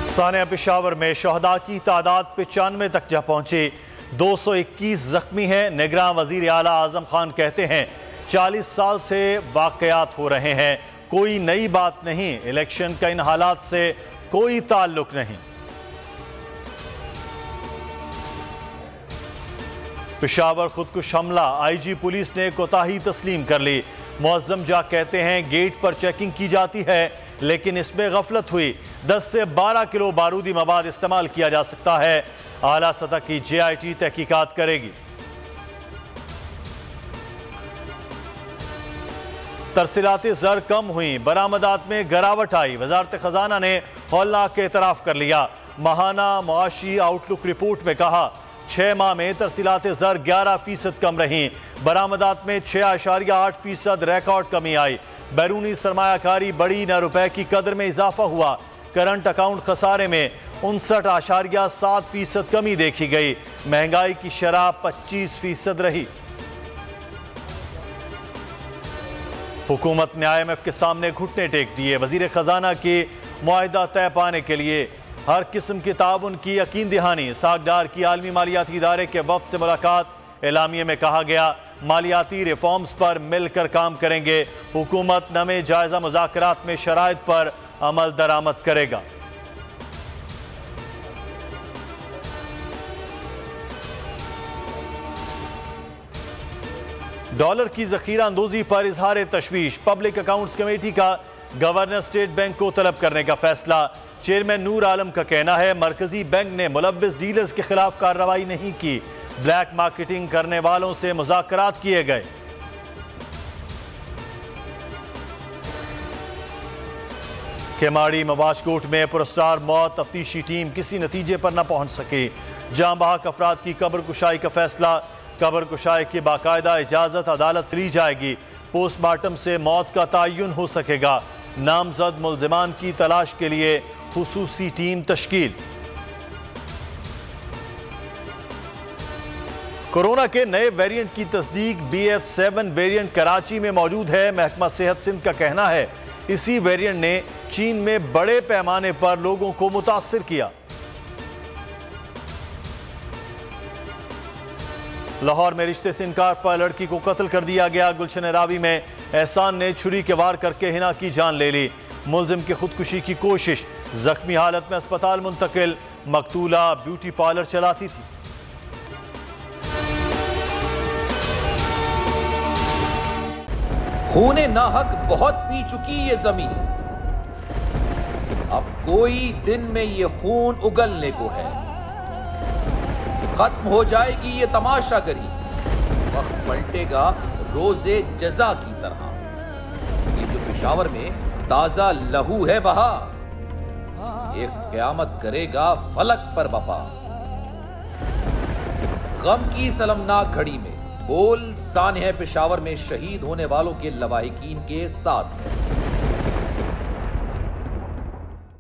सानिया पेशावर में शहदा की तादाद 95 तक जा पहुंची। 221 जख्मी हैं। निगरान वजीर आला आजम खान कहते हैं 40 साल से वाकयात हो रहे हैं, कोई नई बात नहीं। इलेक्शन का इन हालात से कोई ताल्लुक नहीं। पेशावर खुदकुश हमला, आईजी पुलिस ने कोताही तस्लीम कर ली। मुअज्जम जा कहते हैं गेट पर चेकिंग की जाती है लेकिन इसमें गफलत हुई। 10 से 12 किलो बारूदी मवाद इस्तेमाल किया जा सकता है। आला सतह की JIT तहकीकात करेगी। तरसीलाते ज़र कम हुई, बरामदात में गिरावट आई। वजारत खजाना ने हौलनाक के एतराफ़ कर लिया। माहाना मुआशी आउटलुक रिपोर्ट में कहा 6 माह में तरसीलाते ज़र 11% कम रही। बरामदात में 6.8% रिकॉर्ड कमी आई। बैरूनी सरमायाकारी बढ़ी, न रुपए की कदर में इजाफा हुआ। करंट अकाउंट खसारे में 59.7% कमी देखी गई। महंगाई की शरह 25% रही। हुकूमत ने IMF के सामने घुटने टेक दिए। वजीर खजाना के मुआहिदा तय पाने के लिए हर किस्म के ताउन की यकीन दहानी। सागडार की आलमी मालियाती इदारे के वफ्द से मुलाकात। एलामिये में कहा गया मालियाती रिफॉर्म्स पर मिलकर काम करेंगे। हुकूमत नमे जायजा मुज़ाकरात में शराइत पर अमल दरामद करेगा। डॉलर की जखीरा अंदोजी पर इजहार तशवीश। पब्लिक अकाउंट्स कमेटी का गवर्नर स्टेट बैंक को तलब करने का फैसला। चेयरमैन नूर आलम का कहना है मरकजी बैंक ने मुलव्विस डीलर्स के खिलाफ कार्रवाई नहीं की। ब्लैक मार्केटिंग करने वालों से मुज़ाकरात किए गए। केमाड़ी मवाजकोट में पुरस्कार मौत, तफ्तीशी टीम किसी नतीजे पर न पहुंच सकी। जाँ बहक अफराद की कब्र कुशाई का फैसला। कब्र कुशाई की बाकायदा इजाजत अदालत से ली जाएगी। पोस्टमार्टम से मौत का तयन हो सकेगा। नामजद मुल्जिमान की तलाश के लिए खुसूसी टीम तश्कील। कोरोना के नए वेरिएंट की तस्दीक। BF7 वेरिएंट कराची में मौजूद है। महकमा सेहत सिंध का कहना है इसी वेरिएंट ने चीन में बड़े पैमाने पर लोगों को मुतासिर किया। लाहौर में रिश्ते से इनकार पर लड़की को कत्ल कर दिया गया। गुलशन रावी में एहसान ने छुरी के वार करके हिना की जान ले ली। मुलजिम की खुदकुशी की कोशिश, जख्मी हालत में अस्पताल मुंतकिल। मकतूला ब्यूटी पार्लर चलाती थी। खूने नाहक बहुत पी चुकी ये जमीन, अब कोई दिन में ये खून उगलने को है। खत्म हो जाएगी ये तमाशागरी, वक्त पलटेगा रोजे जजा की तरह। ये जो पेशावर में ताजा लहू है बहा, एक क़यामत करेगा फलक पर बपा। गम की सलमनाक घड़ी में बोल सानिया पेशावर में शहीद होने वालों के लवाहिकीन के साथ है।